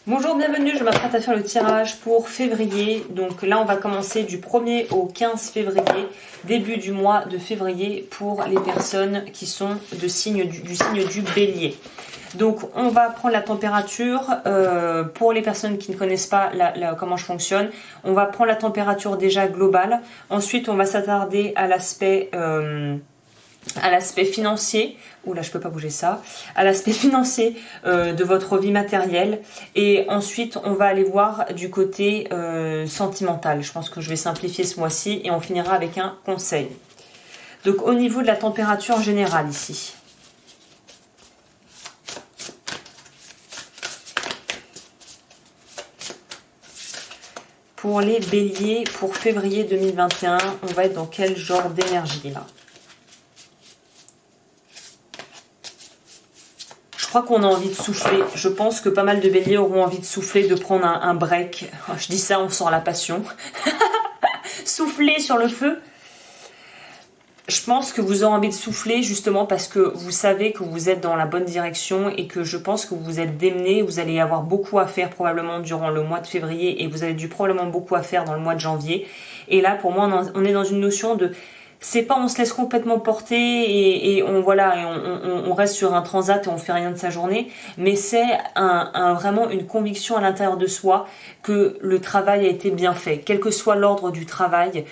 Bonjour, bienvenue, je m'apprête à faire le tirage pour février. Donc là, on va commencer du 1er au 15 février, début du mois de février pour les personnes qui sont du signe du bélier. Donc on va prendre la température pour les personnes qui ne connaissent pas comment je fonctionne. On va prendre la température déjà globale. Ensuite, on va s'attarder à l'aspect financier, oula je peux pas bouger ça, à l'aspect financier de votre vie matérielle, et ensuite on va aller voir du côté sentimental. Je pense que je vais simplifier ce mois-ci et on finira avec un conseil. Donc au niveau de la température générale ici, pour les béliers, pour février 2021, on va être dans quel genre d'énergie là? Je crois qu'on a envie de souffler. Je pense que pas mal de béliers auront envie de souffler, de prendre un break. Je dis ça, on sent la passion. Souffler sur le feu. Je pense que vous aurez envie de souffler justement parce que vous savez que vous êtes dans la bonne direction et que je pense que vous êtes démené. Vous allez avoir beaucoup à faire probablement durant le mois de février et vous avez probablement beaucoup à faire dans le mois de janvier. Et là, pour moi, on est dans une notion de... C'est pas on se laisse complètement porter et on reste sur un transat et on fait rien de sa journée, mais c'est vraiment une conviction à l'intérieur de soi que le travail a été bien fait, quel que soit l'ordre du travail,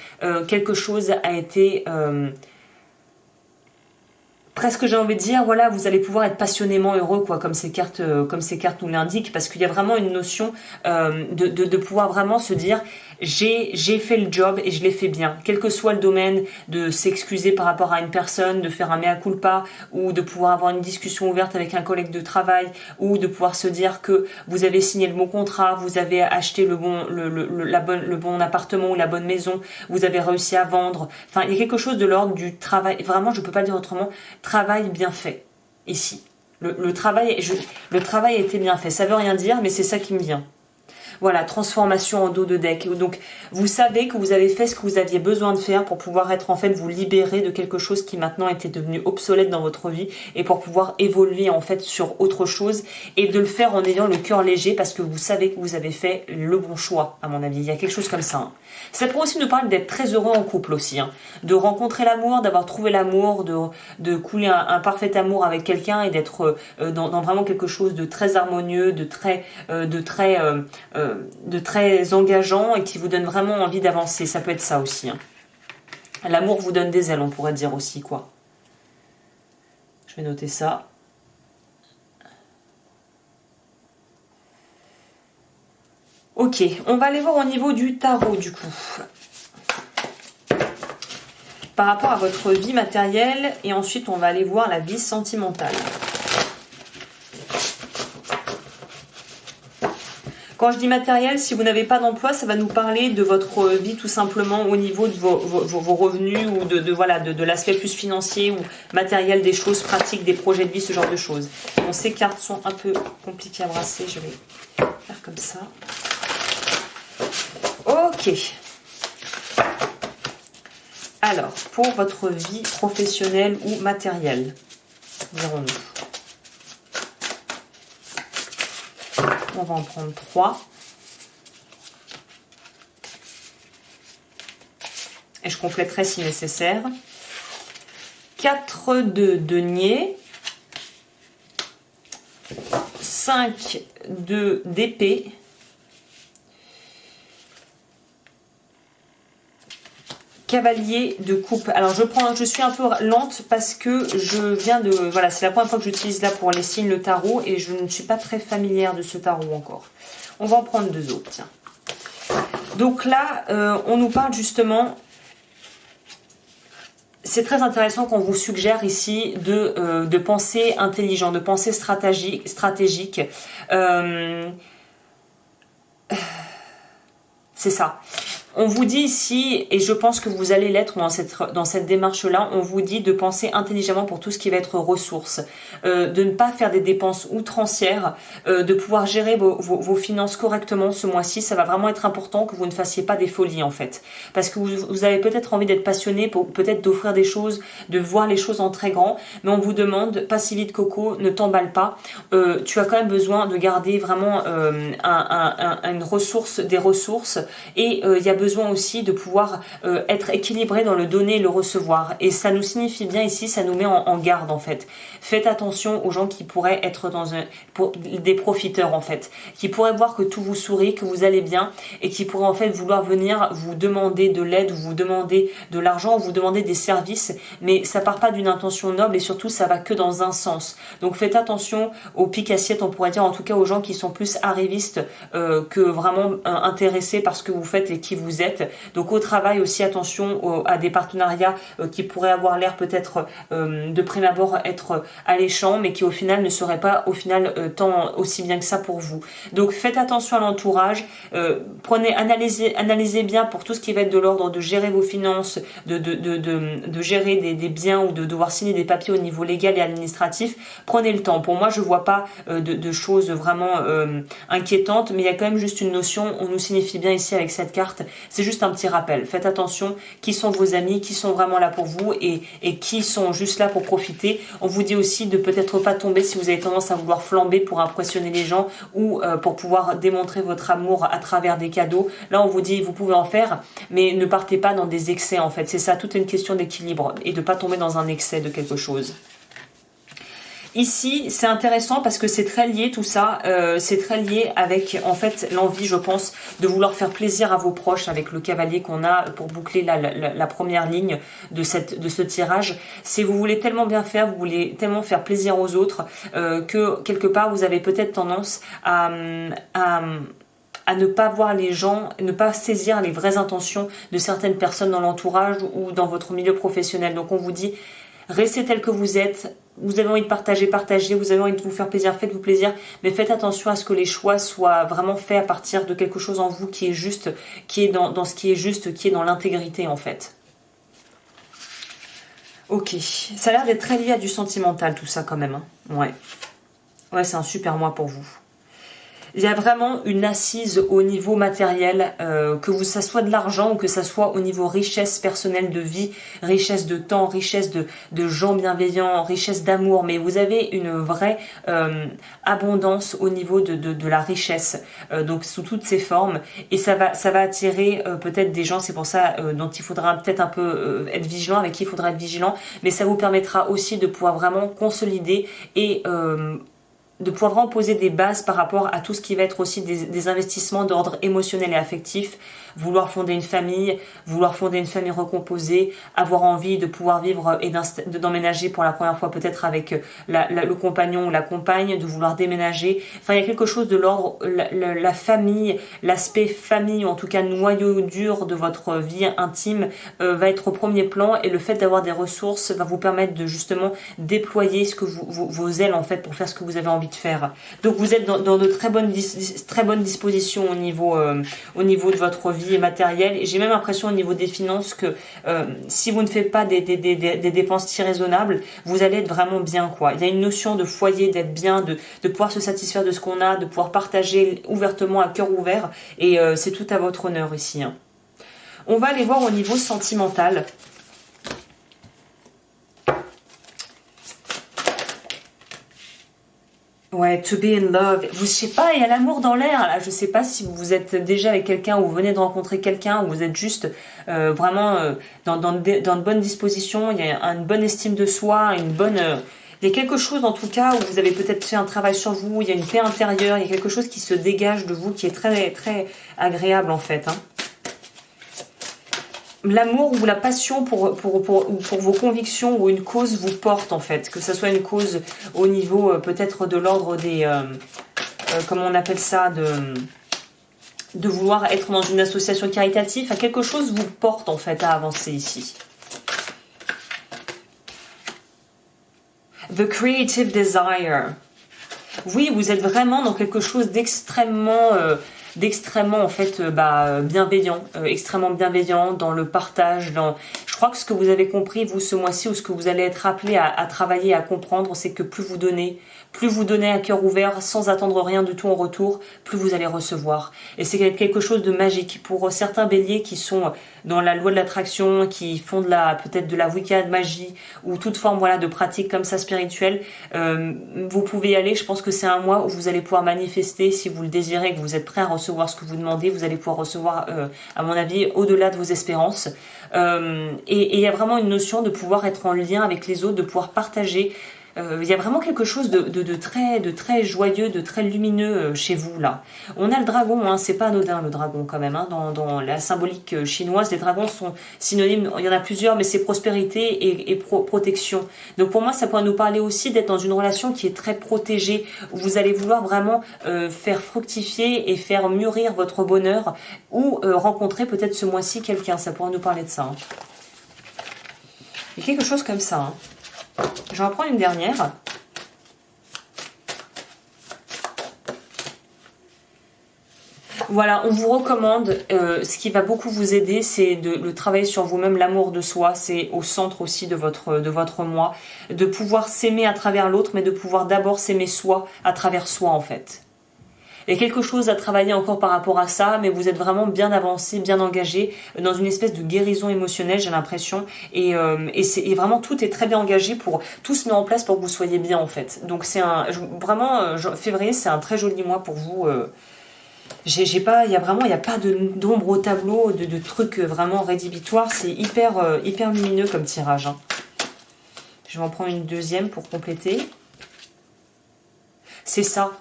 quelque chose a été presque, j'ai envie de dire, voilà, vous allez pouvoir être passionnément heureux, quoi, comme ces cartes nous l'indiquent, parce qu'il y a vraiment une notion de pouvoir vraiment se dire, j'ai fait le job et je l'ai fait bien, quel que soit le domaine, de s'excuser par rapport à une personne, de faire un mea culpa, ou de pouvoir avoir une discussion ouverte avec un collègue de travail, ou de pouvoir se dire que vous avez signé le bon contrat, vous avez acheté le bon appartement ou la bonne maison, vous avez réussi à vendre. Enfin, il y a quelque chose de l'ordre du travail. Vraiment, je peux pas le dire autrement. Travail bien fait ici. Le travail a été bien fait. Ça veut rien dire, mais c'est ça qui me vient. Voilà, transformation en dos de deck. Donc, vous savez que vous avez fait ce que vous aviez besoin de faire pour pouvoir être, en fait, vous libérer de quelque chose qui maintenant était devenu obsolète dans votre vie et pour pouvoir évoluer, en fait, sur autre chose et de le faire en ayant le cœur léger parce que vous savez que vous avez fait le bon choix, à mon avis. Il y a quelque chose comme ça. Hein. Ça pourrait aussi nous parler d'être très heureux en couple aussi. Hein. De rencontrer l'amour, d'avoir trouvé l'amour, de couler un parfait amour avec quelqu'un et d'être dans vraiment quelque chose de très harmonieux, de très engageant et qui vous donne vraiment envie d'avancer. Ça peut être ça aussi. Hein. L'amour vous donne des ailes, on pourrait dire aussi, quoi. Je vais noter ça. Ok, on va aller voir au niveau du tarot, du coup. Par rapport à votre vie matérielle, et ensuite on va aller voir la vie sentimentale. Quand je dis matériel, si vous n'avez pas d'emploi, ça va nous parler de votre vie tout simplement au niveau de vos revenus ou de l'aspect plus financier ou matériel, des choses pratiques, des projets de vie, ce genre de choses. Bon, ces cartes sont un peu compliquées à brasser, je vais faire comme ça. Ok. Alors, pour votre vie professionnelle ou matérielle, verrons-nous. On va en prendre 3. Et je compléterai si nécessaire. 4 de denier. 5 d'épée. Cavalier de coupe. Alors je suis un peu lente parce que je viens de... Voilà, c'est la première fois que j'utilise là pour les signes le tarot et je ne suis pas très familière de ce tarot encore. On va en prendre 2 autres, tiens. Donc là, on nous parle justement... C'est très intéressant qu'on vous suggère ici de penser intelligent, de penser stratégique. C'est ça. On vous dit ici, et je pense que vous allez l'être dans cette démarche-là, on vous dit de penser intelligemment pour tout ce qui va être ressources, de ne pas faire des dépenses outrancières, de pouvoir gérer vos finances correctement ce mois-ci. Ça va vraiment être important que vous ne fassiez pas des folies en fait, parce que vous avez peut-être envie d'être passionné, peut-être d'offrir des choses, de voir les choses en très grand, mais on vous demande, pas si vite Coco, ne t'emballe pas, tu as quand même besoin de garder vraiment une ressource, des ressources, et il y a besoin aussi de pouvoir être équilibré dans le donner et le recevoir. Et ça nous signifie bien ici, ça nous met en garde en fait. Faites attention aux gens qui pourraient être des profiteurs en fait, qui pourraient voir que tout vous sourit, que vous allez bien, et qui pourraient en fait vouloir venir vous demander de l'aide, vous demander de l'argent, vous demander des services, mais ça part pas d'une intention noble et surtout ça va que dans un sens. Donc faites attention aux piques assiettes, on pourrait dire, en tout cas aux gens qui sont plus arrivistes que vraiment intéressés par ce que vous faites et qui vous êtes. Donc au travail aussi, attention à des partenariats qui pourraient avoir l'air peut-être de prime abord être alléchants, mais qui au final ne seraient pas au final tant aussi bien que ça pour vous. Donc faites attention à l'entourage, analysez bien pour tout ce qui va être de l'ordre de gérer vos finances, de gérer des biens ou de devoir signer des papiers au niveau légal et administratif. Prenez le temps. Pour moi, je vois pas de choses vraiment inquiétantes, mais il y a quand même juste une notion, on nous signifie bien ici avec cette carte, c'est juste un petit rappel. Faites attention, qui sont vos amis, qui sont vraiment là pour vous et qui sont juste là pour profiter. On vous dit aussi de peut-être pas tomber si vous avez tendance à vouloir flamber pour impressionner les gens ou pour pouvoir démontrer votre amour à travers des cadeaux. Là, on vous dit, vous pouvez en faire, mais ne partez pas dans des excès en fait. C'est ça, toute une question d'équilibre et de pas tomber dans un excès de quelque chose. Ici, c'est intéressant parce que c'est très lié tout ça, c'est très lié avec en fait l'envie, je pense, de vouloir faire plaisir à vos proches avec le cavalier qu'on a pour boucler la première ligne de ce tirage. C'est vous voulez tellement bien faire, vous voulez tellement faire plaisir aux autres que quelque part vous avez peut-être tendance à ne pas voir les gens, ne pas saisir les vraies intentions de certaines personnes dans l'entourage ou dans votre milieu professionnel. Donc on vous dit, restez tel que vous êtes. Vous avez envie de partager, partagez. Vous avez envie de vous faire plaisir, faites-vous plaisir. Mais faites attention à ce que les choix soient vraiment faits à partir de quelque chose en vous qui est juste, qui est dans ce qui est juste, qui est dans l'intégrité en fait. Ok, ça a l'air d'être très lié à du sentimental tout ça quand même. Hein. Ouais, c'est un super mois pour vous. Il y a vraiment une assise au niveau matériel, ça soit de l'argent ou que ça soit au niveau richesse personnelle de vie, richesse de temps, richesse de gens bienveillants, richesse d'amour. Mais vous avez une vraie abondance au niveau de la richesse, donc sous toutes ses formes. Et ça va attirer peut-être des gens, c'est pour ça dont il faudra peut-être un peu être vigilant, avec qui il faudra être vigilant. Mais ça vous permettra aussi de pouvoir vraiment consolider et de pouvoir vraiment poser des bases par rapport à tout ce qui va être aussi des investissements d'ordre émotionnel et affectif, vouloir fonder une famille recomposée, avoir envie de pouvoir vivre et d'emménager pour la première fois peut-être avec le compagnon ou la compagne, de vouloir déménager. Enfin, il y a quelque chose de l'ordre, la famille, l'aspect famille, ou en tout cas noyau dur de votre vie intime va être au premier plan, et le fait d'avoir des ressources va vous permettre de justement déployer ce que vos ailes en fait pour faire ce que vous avez envie de faire. Donc vous êtes dans de très bonnes dispositions au niveau de votre vie et matériel, et j'ai même l'impression au niveau des finances que si vous ne faites pas des dépenses irraisonnables, vous allez être vraiment bien quoi. Il y a une notion de foyer, d'être bien, de pouvoir se satisfaire de ce qu'on a, de pouvoir partager ouvertement à cœur ouvert, et c'est tout à votre honneur ici. Hein. On va aller voir au niveau sentimental. Ouais, to be in love. Je sais pas, il y a l'amour dans l'air, là. Je sais pas si vous êtes déjà avec quelqu'un, ou vous venez de rencontrer quelqu'un, ou vous êtes juste vraiment dans de bonnes dispositions. Il y a une bonne estime de soi, il y a quelque chose en tout cas où vous avez peut-être fait un travail sur vous, il y a une paix intérieure, il y a quelque chose qui se dégage de vous qui est très, très agréable en fait. Hein. L'amour ou la passion pour vos convictions ou une cause vous porte en fait, que ce soit une cause au niveau peut-être de l'ordre des comment on appelle ça, de vouloir être dans une association caritative, à quelque chose vous porte en fait à avancer ici. The creative desire. Oui, vous êtes vraiment dans quelque chose d'extrêmement d'extrêmement en fait bienveillant, extrêmement bienveillant dans le partage. Je crois que ce que vous avez compris vous ce mois-ci, ou ce que vous allez être appelé à travailler, à comprendre, c'est que plus vous donnez à cœur ouvert, sans attendre rien du tout en retour, plus vous allez recevoir. Et c'est quelque chose de magique. Pour certains béliers qui sont dans la loi de l'attraction, qui font peut-être de la Wicca, de magie, ou toute forme de pratique comme ça spirituelle, vous pouvez y aller. Je pense que c'est un mois où vous allez pouvoir manifester, si vous le désirez, que vous êtes prêt à recevoir ce que vous demandez, vous allez pouvoir recevoir, à mon avis, au-delà de vos espérances. Et il y a vraiment une notion de pouvoir être en lien avec les autres, de pouvoir partager. Il y a vraiment quelque chose de très joyeux, de très lumineux chez vous là. On a le dragon, c'est pas anodin le dragon quand même. Dans la symbolique chinoise, les dragons sont synonymes. Il y en a plusieurs, mais c'est prospérité et protection. Donc pour moi, ça pourrait nous parler aussi d'être dans une relation qui est très protégée, où vous allez vouloir vraiment faire fructifier et faire mûrir votre bonheur, ou rencontrer peut-être ce mois-ci quelqu'un. Ça pourrait nous parler de ça. Il y a quelque chose comme ça. Je vais en prendre une dernière. Voilà, on vous recommande, ce qui va beaucoup vous aider, c'est de travailler sur vous-même, l'amour de soi, c'est au centre aussi de votre moi, de pouvoir s'aimer à travers l'autre, mais de pouvoir d'abord s'aimer soi à travers soi en fait. Il y a quelque chose à travailler encore par rapport à ça, mais vous êtes vraiment bien avancé, bien engagé, dans une espèce de guérison émotionnelle, j'ai l'impression. Et vraiment, tout est très bien engagé tout se met en place pour que vous soyez bien, en fait. Donc, février, c'est un très joli mois pour vous. Il n'y a pas d'ombre au tableau, de trucs vraiment rédhibitoires. C'est hyper lumineux comme tirage. Je vais en prendre une deuxième pour compléter. C'est ça.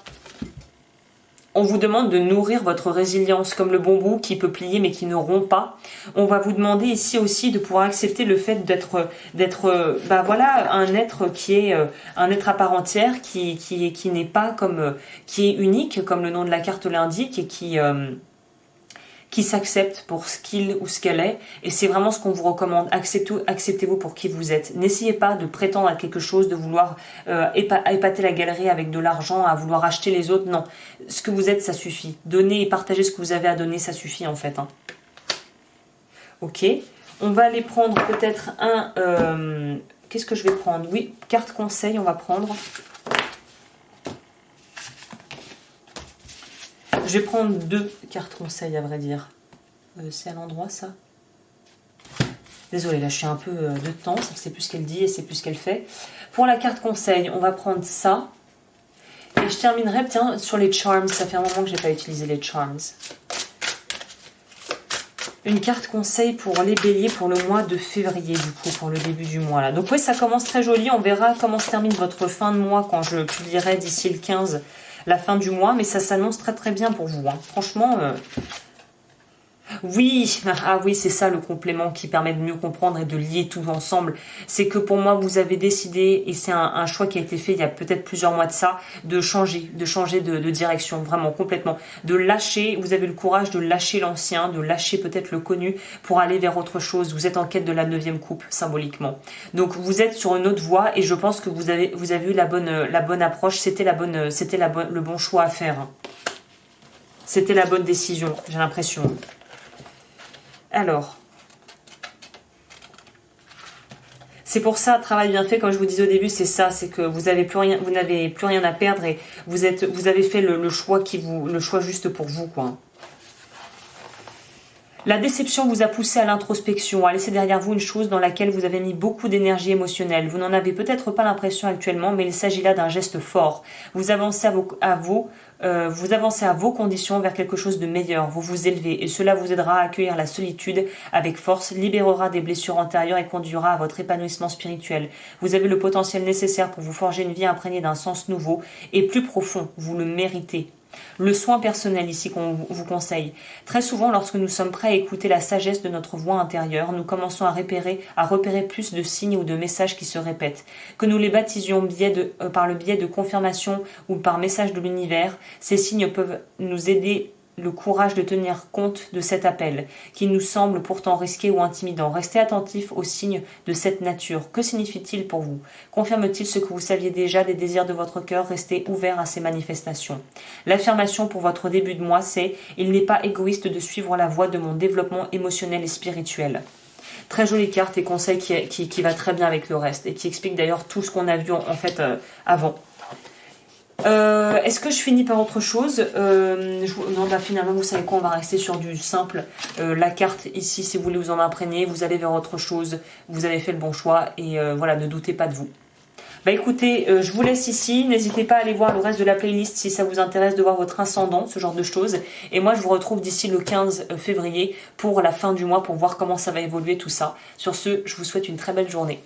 On vous demande de nourrir votre résilience comme le bambou qui peut plier mais qui ne rompt pas. On va vous demander ici aussi de pouvoir accepter le fait d'être un être qui est un être à part entière, qui n'est pas qui est unique comme le nom de la carte l'indique, et qui s'accepte pour ce qu'il ou ce qu'elle est. Et c'est vraiment ce qu'on vous recommande. Acceptez-vous pour qui vous êtes. N'essayez pas de prétendre à quelque chose, de vouloir épater la galerie avec de l'argent, à vouloir acheter les autres. Non, ce que vous êtes, ça suffit. Donner et partager ce que vous avez à donner, ça suffit en fait. Ok, on va aller prendre peut-être qu'est-ce que je vais prendre? Oui, carte conseil, on va prendre. Je vais prendre 2 cartes conseils, à vrai dire. C'est à l'endroit, ça? Désolée, là, je suis un peu de temps. Ça ne sait plus ce qu'elle dit et c'est plus ce qu'elle fait. Pour la carte conseil, on va prendre ça. Et je terminerai, tiens, sur les charms. Ça fait un moment que je n'ai pas utilisé les charms. Une carte conseil pour les béliers pour le mois de février, du coup, pour le début du mois. Là. Donc oui, ça commence très joli. On verra comment se termine votre fin de mois quand je publierai d'ici le 15 la fin du mois, mais ça s'annonce très très bien pour vous. Franchement, oui, c'est ça le complément qui permet de mieux comprendre et de lier tout ensemble. C'est que pour moi, vous avez décidé, et c'est un choix qui a été fait il y a peut-être plusieurs mois de ça, de changer de direction, vraiment complètement. De lâcher, vous avez le courage de lâcher l'ancien, de lâcher peut-être le connu pour aller vers autre chose. Vous êtes en quête de la 9e coupe, symboliquement. Donc vous êtes sur une autre voie et je pense que vous avez eu la bonne approche, c'était le bon choix à faire. C'était la bonne décision, j'ai l'impression. Alors, c'est pour ça, travail bien fait, comme je vous disais au début, c'est ça, c'est que vous n'avez plus rien à perdre et vous avez fait le choix le choix juste pour vous, quoi. La déception vous a poussé à l'introspection, à laisser derrière vous une chose dans laquelle vous avez mis beaucoup d'énergie émotionnelle. Vous n'en avez peut-être pas l'impression actuellement, mais il s'agit là d'un geste fort. Vous avancez à vos conditions vers quelque chose de meilleur. Vous vous élevez et cela vous aidera à accueillir la solitude avec force, libérera des blessures antérieures et conduira à votre épanouissement spirituel. Vous avez le potentiel nécessaire pour vous forger une vie imprégnée d'un sens nouveau et plus profond. Vous le méritez. Le soin personnel ici qu'on vous conseille. Très souvent, lorsque nous sommes prêts à écouter la sagesse de notre voix intérieure, nous commençons à repérer plus de signes ou de messages qui se répètent. Que nous les baptisions par le biais de confirmation ou par message de l'univers, ces signes peuvent nous aider le courage de tenir compte de cet appel, qui nous semble pourtant risqué ou intimidant. Restez attentif aux signes de cette nature. Que signifie-t-il pour vous? Confirme-t-il ce que vous saviez déjà des désirs de votre cœur? Restez ouvert à ces manifestations. L'affirmation pour votre début de mois, c'est « Il n'est pas égoïste de suivre la voie de mon développement émotionnel et spirituel ». Très jolie carte et conseil qui va très bien avec le reste et qui explique d'ailleurs tout ce qu'on a vu en fait avant. Est-ce que je finis par autre chose? Non, bah finalement, vous savez quoi, on va rester sur du simple. La carte ici, si vous voulez vous en imprégner, vous allez vers autre chose. Vous avez fait le bon choix et voilà, ne doutez pas de vous. Bah écoutez, je vous laisse ici. N'hésitez pas à aller voir le reste de la playlist si ça vous intéresse de voir votre ascendant, ce genre de choses. Et moi, je vous retrouve d'ici le 15 février pour la fin du mois pour voir comment ça va évoluer tout ça. Sur ce, je vous souhaite une très belle journée.